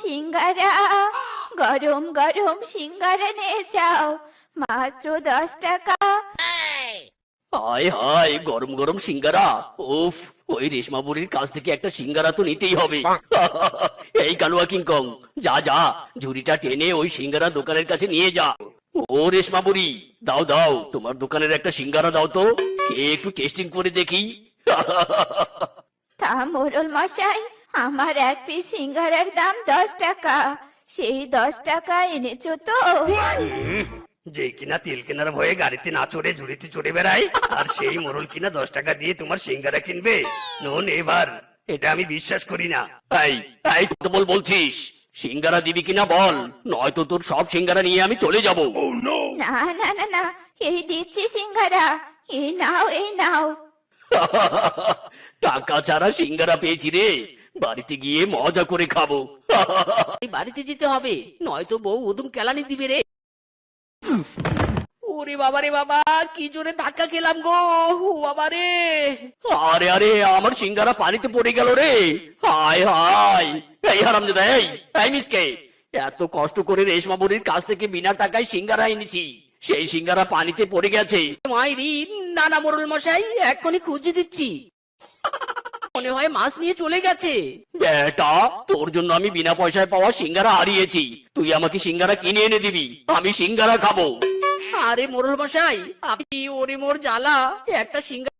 সিঙ্গারা, গরম গরম সিঙ্গারা নিয়ে যাও, মাত্র 10 টাকা। হায় হায়, গরম গরম সিঙ্গারা। উফ, ওই রেশমা বুড়ির কাছ থেকে একটা সিঙ্গারা তো নিতেই হবে। এই কালুয়া কিংকং, যা যা, ঝুড়িটা টেনে ওই সিঙ্গারা দোকানের কাছে নিয়ে যা। ও রেশমা বুড়ি, দাও দাও, তোমার দোকানের একটা সিঙ্গারা দাও তো, খেয়ে একটু টেস্টিং করে দেখি। তা মোড়ল মশাই, আমার এক পিস সিঙ্গারার দাম 10 টাকা। সেই 10 টাকা এনেছো তো? যে কিনা তেল কেনার ভয়ে গাড়িতে না চড়ে ঝুড়িতে চড়ে বেড়ায়, আর সেই মোড়ল কিনা 10 টাকা দিয়ে তোমার সিঙ্গারা কিনবে? নোন এবার, এটা আমি বিশ্বাস করি না। এই এই, কত বলছিস? সিঙ্গারা দিবি কিনা বল, নয়তো তোর সব সিঙ্গারা নিয়ে আমি চলে যাব। না না না না, এই দিচ্ছি সিঙ্গারা, এই নাও এই নাও। টাকা ছাড়া সিঙ্গারা পেয়েছি রে, বাড়িতে গিয়ে মজা করে খাবো। এই বাড়িতে যেতে হবে, নয়তো বউ ওদম কেলানি দিবে রে। ওরে বাবা রে বাবা, কি জোরে ধাক্কা খেলাম গো, ও বাবা রে। আরে আরে, আমার সিঙ্গারা পানিতে পড়ে গেল রে। হায় হায়, এই হারামজাদা, এই মিসকে, এত কষ্ট করে রেশমা বুড়ির কাছ থেকে বিনা টাকায় সিঙ্গারা এনেছি, সেই সিঙ্গারা পানিতে পড়ে গেছে। মাইরি, না না মোড়ল মশাই, এক্ষুনি খুঁজে দিচ্ছি। মনে হয় মাছ নিয়ে চলে গেছে। বেটা, তোর জন্য আমি বিনা পয়সায় পাওয়া সিঙ্গারা হারিয়েছি, তুই আমাকে সিঙ্গারা কিনে এনে দিবি, আমি সিঙ্গারা খাবো। আরে মোড়ল মশাই, আপনি, ওরে মোর জ্বালা, একটা সিঙ্গারা